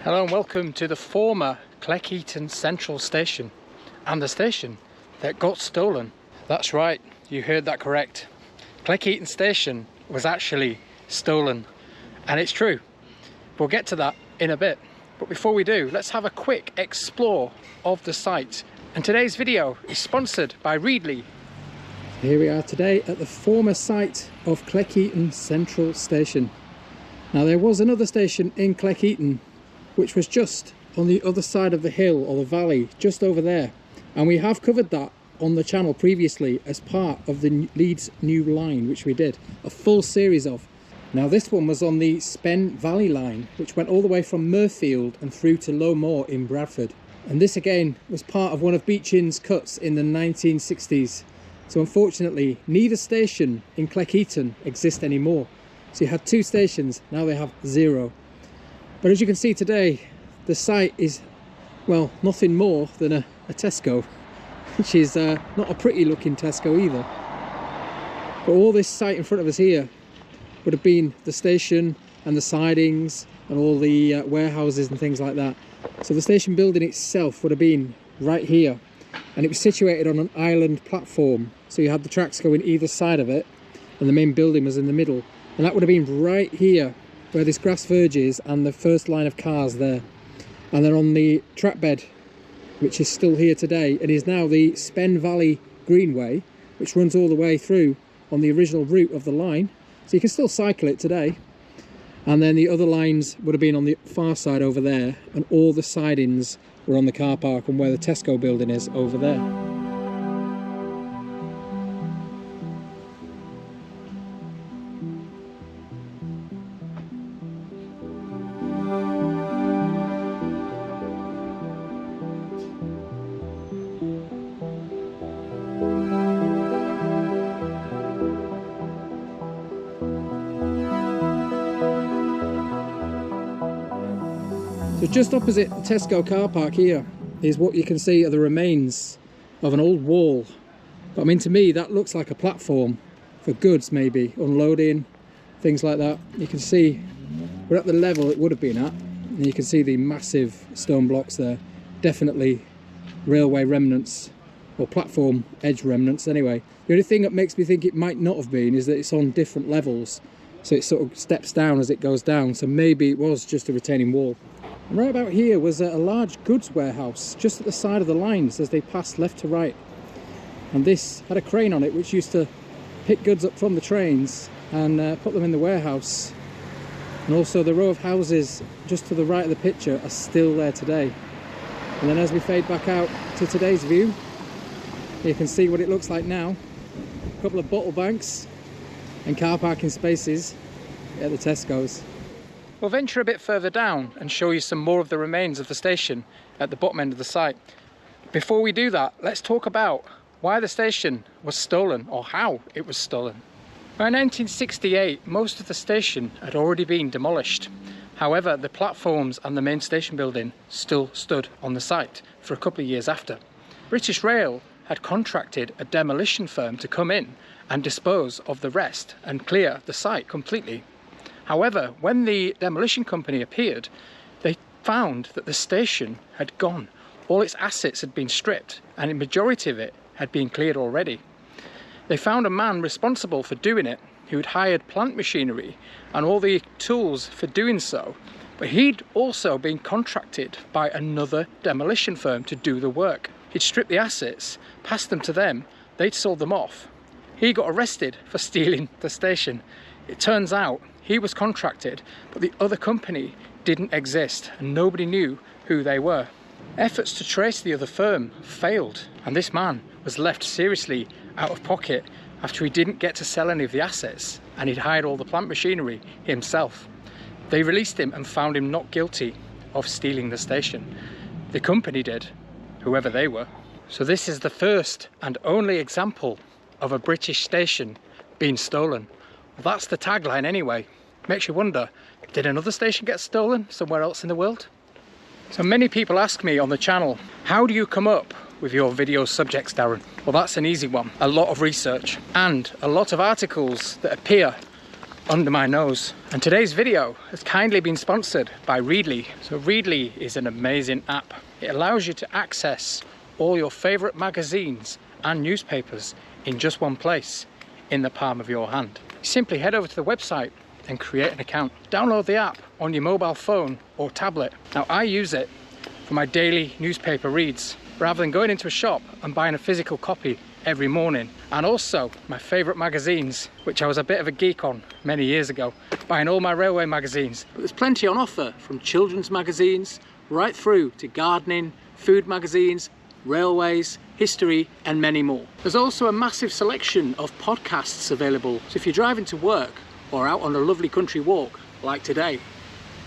Hello and welcome to the former Cleckheaton Central Station and the station that got stolen. That's right, you heard that correct. Cleckheaton Station was actually stolen, and it's true. We'll get to that in a bit, but before we do, let's have a quick explore of the site. And today's video is sponsored by Readly. Here we are today at the former site of Cleckheaton Central Station. Now there was another station in Cleckheaton which was just on the other side of the hill or the valley, just over there, and we have covered that on the channel previously as part of the Leeds New Line, which we did a full series of. Now this one was on the Spen Valley line, which went all the way from Murfield and through to Low Moor in Bradford, and this again was part of one of Beechin's cuts in the 1960s. So unfortunately neither station in Cleckheaton exists anymore. So you had two stations, now they have zero. But as you can see today, the site is, well, nothing more than a Tesco, which is not a pretty looking Tesco either. But all this site in front of us here would have been the station and the sidings and all the warehouses and things like that. So the station building itself would have been right here, and it was situated on an island platform. So you had the tracks going either side of it and the main building was in the middle. And that would have been right here where this grass verges and the first line of cars there. And then on the track bed, which is still here today and is now the Spen Valley Greenway, which runs all the way through on the original route of the line. So you can still cycle it today. And then the other lines would have been on the far side over there, and all the sidings were on the car park and where the Tesco building is over there. So just opposite the Tesco car park here is what you can see are the remains of an old wall. But I mean, to me that looks like a platform for goods, maybe unloading, things like that. You can see we're at the level it would have been at, and you can see the massive stone blocks there. Definitely railway remnants, or platform edge remnants anyway. The only thing that makes me think it might not have been is that it's on different levels, so it sort of steps down as it goes down, so maybe it was just a retaining wall. And right about here was a large goods warehouse just at the side of the lines as they passed left to right, and this had a crane on it which used to pick goods up from the trains and put them in the warehouse. And also the row of houses just to the right of the picture are still there today. And then as we fade back out to today's view, you can see what it looks like now. A couple of bottle banks and car parking spaces at the Tesco's. We'll venture a bit further down and show you some more of the remains of the station at the bottom end of the site. Before we do that, let's talk about why the station was stolen, or how it was stolen. By 1968, most of the station had already been demolished. However, the platforms and the main station building still stood on the site for a couple of years after. British Rail had contracted a demolition firm to come in and dispose of the rest and clear the site completely. However, when the demolition company appeared, they found that the station had gone. All its assets had been stripped, and the majority of it had been cleared already. They found a man responsible for doing it, who had hired plant machinery and all the tools for doing so, but he'd also been contracted by another demolition firm to do the work. He'd stripped the assets, passed them to them, they'd sold them off. He got arrested for stealing the station. It turns out he was contracted, but the other company didn't exist and nobody knew who they were. Efforts to trace the other firm failed, and this man was left seriously out of pocket after he didn't get to sell any of the assets and he'd hired all the plant machinery himself. They released him and found him not guilty of stealing the station. The company did, whoever they were. So this is the first and only example of a British station being stolen. Well, that's the tagline anyway. Makes you wonder, did another station get stolen somewhere else in the world? So many people ask me on the channel, how do you come up with your video subjects, Darren? Well, that's an easy one. A lot of research and a lot of articles that appear under my nose. And today's video has kindly been sponsored by Readly. So Readly is an amazing app. It allows you to access all your favorite magazines and newspapers in just one place in the palm of your hand. You simply head over to the website and create an account. Download the app on your mobile phone or tablet. Now I use it for my daily newspaper reads, rather than going into a shop and buying a physical copy every morning. And also my favourite magazines, which I was a bit of a geek on many years ago, buying all my railway magazines. But there's plenty on offer, from children's magazines right through to gardening, food magazines, railways, history and many more. There's also a massive selection of podcasts available, so if you're driving to work or out on a lovely country walk like today,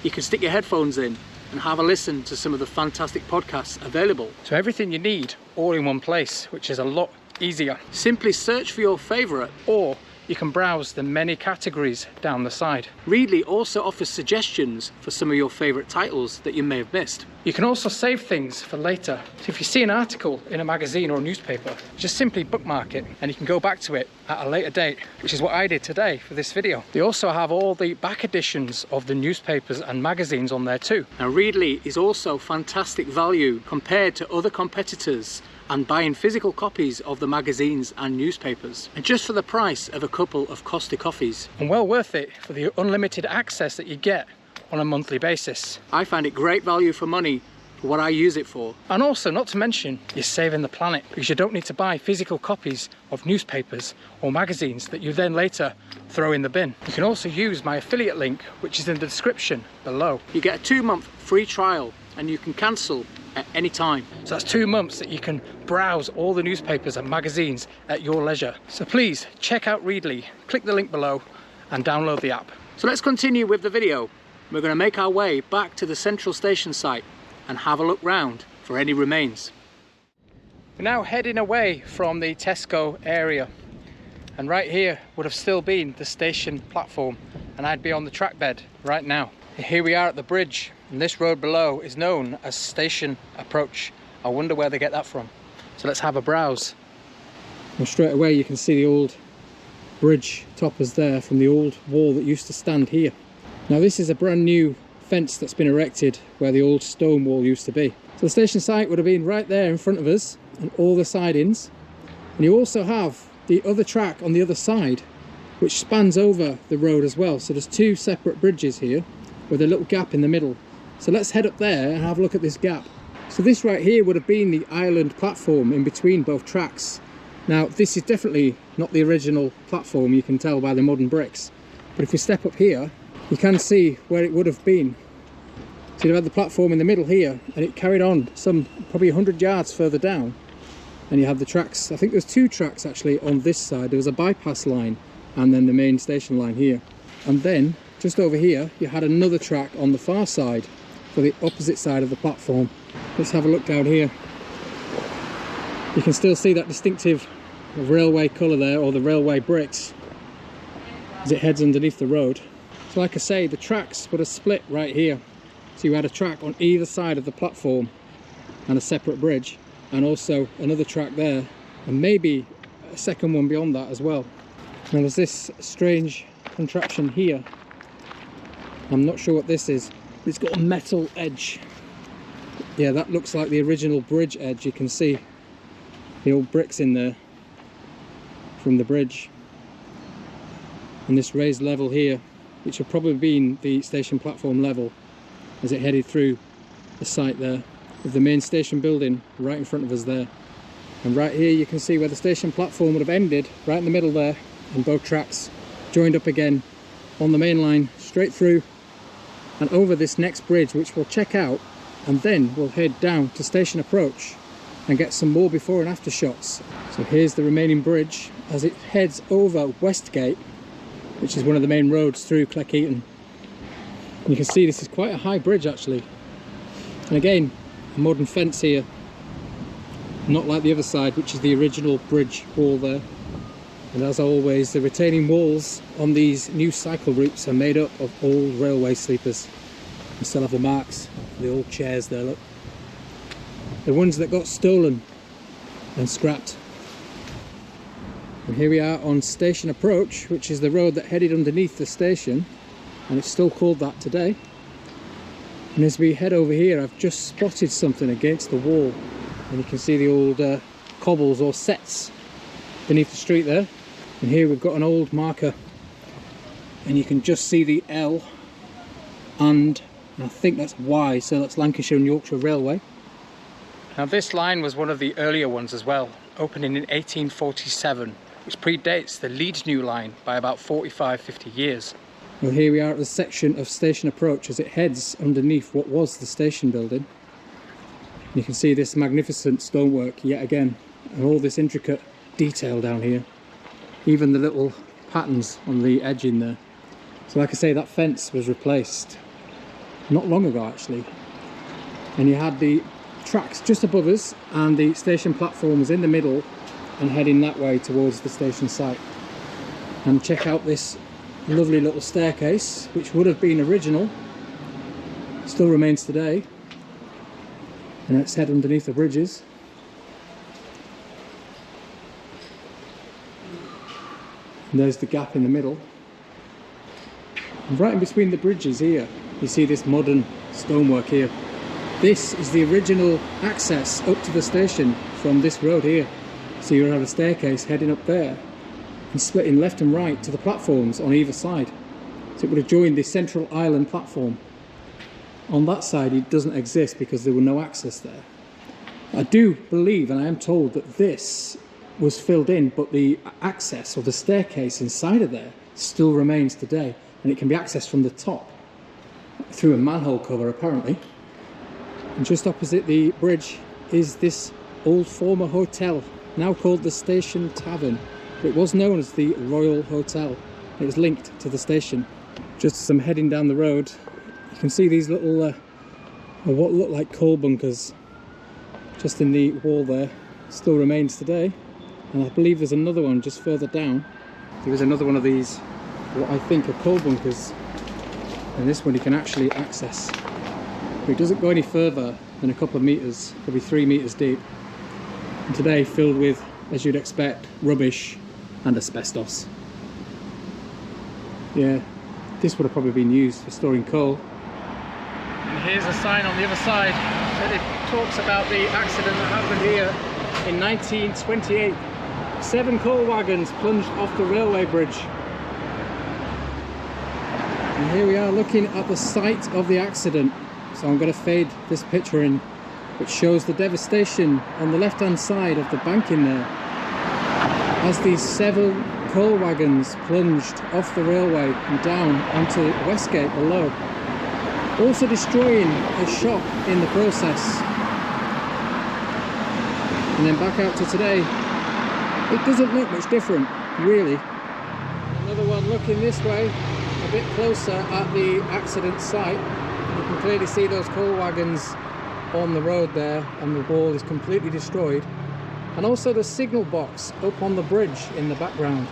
you can stick your headphones in and have a listen to some of the fantastic podcasts available. So everything you need all in one place, which is a lot easier. Simply search for your favourite, or you can browse the many categories down the side. Readly also offers suggestions for some of your favourite titles that you may have missed. You can also save things for later. So if you see an article in a magazine or a newspaper, just simply bookmark it and you can go back to it at a later date, which is what I did today for this video. They also have all the back editions of the newspapers and magazines on there too. Now Readly is also fantastic value compared to other competitors and buying physical copies of the magazines and newspapers, and just for the price of a couple of Costa coffees. And well worth it for the unlimited access that you get on a monthly basis. I find it great value for money for what I use it for. And also, not to mention, you're saving the planet, because you don't need to buy physical copies of newspapers or magazines that you then later throw in the bin. You can also use my affiliate link, which is in the description below. You get a 2-month free trial and you can cancel at any time. So that's 2 months that you can browse all the newspapers and magazines at your leisure. So please check out Readly, click the link below and download the app. So let's continue with the video. We're going to make our way back to the central station site and have a look round for any remains. We're now heading away from the Tesco area, and right here would have still been the station platform, and I'd be on the track bed right now. Here we are at the bridge, and this road below is known as Station Approach. I wonder where they get that from. So let's have a browse. And straight away you can see the old bridge toppers there from the old wall that used to stand here. Now this is a brand new fence that's been erected where the old stone wall used to be. So the station site would have been right there in front of us and all the sidings. And you also have the other track on the other side which spans over the road as well. So there's 2 separate bridges here with a little gap in the middle. So let's head up there and have a look at this gap. So this right here would have been the island platform in between both tracks. Now this is definitely not the original platform, you can tell by the modern bricks. But if we step up here, you can see where it would have been. So you had the platform in the middle here, and it carried on some probably 100 yards further down. And you have the tracks, I think there's 2 tracks actually on this side. There was a bypass line and then the main station line here. And then just over here you had another track on the far side for the opposite side of the platform. Let's have a look down here. You can still see that distinctive railway colour there, or the railway bricks, as it heads underneath the road. So like I say, the tracks would have split right here. So you had a track on either side of the platform and a separate bridge, and also another track there, and maybe a second one beyond that as well. Now there's this strange contraption here. I'm not sure what this is. It's got a metal edge. Yeah, that looks like the original bridge edge. You can see the old bricks in there from the bridge. And this raised level here, which have probably been the station platform level as it headed through the site there, with the main station building right in front of us there. And right here you can see where the station platform would have ended, right in the middle there, and both tracks joined up again on the main line straight through and over this next bridge, which we'll check out, and then we'll head down to Station Approach and get some more before and after shots. So here's the remaining bridge as it heads over Westgate, which is one of the main roads through Cleckheaton. You can see this is quite a high bridge actually, and again a modern fence here, not like the other side, which is the original bridge wall there. And as always, the retaining walls on these new cycle routes are made up of old railway sleepers. You still have the marks, the old chairs there, look. The ones that got stolen and scrapped. And here we are on Station Approach, which is the road that headed underneath the station, and it's still called that today. And as we head over here, I've just spotted something against the wall, and you can see the old cobbles or sets beneath the street there. And here we've got an old marker, and you can just see the L and I think that's Y, so that's Lancashire and Yorkshire Railway. Now this line was one of the earlier ones as well, opening in 1847, which predates the Leeds New Line by about 45-50 years. Well, here we are at the section of Station Approach as it heads underneath what was the station building. You can see this magnificent stonework yet again, and all this intricate detail down here. Even the little patterns on the edge in there. So like I say, that fence was replaced not long ago actually. And you had the tracks just above us, and the station platform was in the middle and heading that way towards the station site. And check out this lovely little staircase, which would have been original, still remains today. And let's head underneath the bridges. And there's the gap in the middle. And right in between the bridges here, you see this modern stonework here. This is the original access up to the station from this road here. So you have a staircase heading up there and splitting left and right to the platforms on either side. So it would have joined the central island platform. On that side it doesn't exist because there were no access there. I do believe, and I am told, that this was filled in, but the access or the staircase inside of there still remains today, and it can be accessed from the top through a manhole cover apparently. And just opposite the bridge is this old former hotel, now called the Station Tavern. It was known as the Royal Hotel. It was linked to the station. Just as I'm heading down the road, you can see these little what look like coal bunkers just in the wall there. Still remains today. And I believe there's another one just further down. There is another one of these, what I think are coal bunkers. And this one you can actually access. But it doesn't go any further than a couple of meters, probably 3 meters deep. And today filled with, as you'd expect, rubbish and asbestos. Yeah, this would have probably been used for storing coal. And here's a sign on the other side that it talks about the accident that happened here in 1928. 7 coal wagons plunged off the railway bridge. And here we are looking at the site of the accident. So I'm going to fade this picture in, which shows the devastation on the left hand side of the bank in there, as these 7 coal wagons plunged off the railway and down onto Westgate below, also destroying a shop in the process. And then back out to today, it doesn't look much different really. Another one looking this way, a bit closer at the accident site. You can clearly see those coal wagons on the road there, and the wall is completely destroyed. And also the signal box up on the bridge in the background.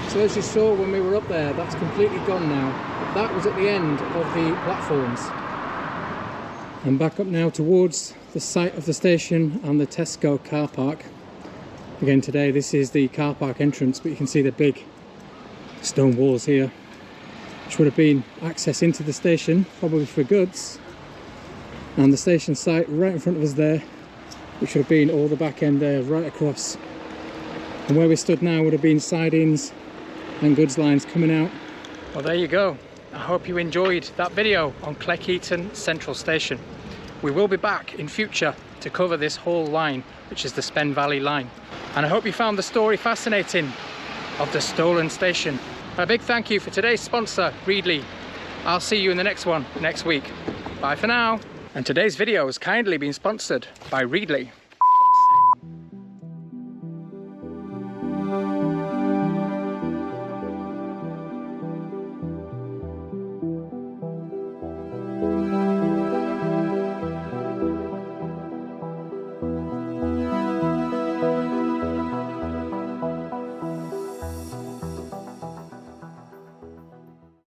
So as you saw when we were up there, that's completely gone now. That was at the end of the platforms. And back up now towards the site of the station and the Tesco car park. Again today this is the car park entrance, but you can see the big stone walls here, which would have been access into the station, probably for goods. And the station site right in front of us there, which would have been all the back end there, right across. And where we stood now would have been sidings and goods lines coming out. Well, there you go. I hope you enjoyed that video on Cleckheaton Central Station. We will be back in future to cover this whole line, which is the Spen Valley line. And I hope you found the story fascinating of the stolen station. A big thank you for today's sponsor, Readly. I'll see you in the next one next week. Bye for now. And today's video has kindly been sponsored by Readly.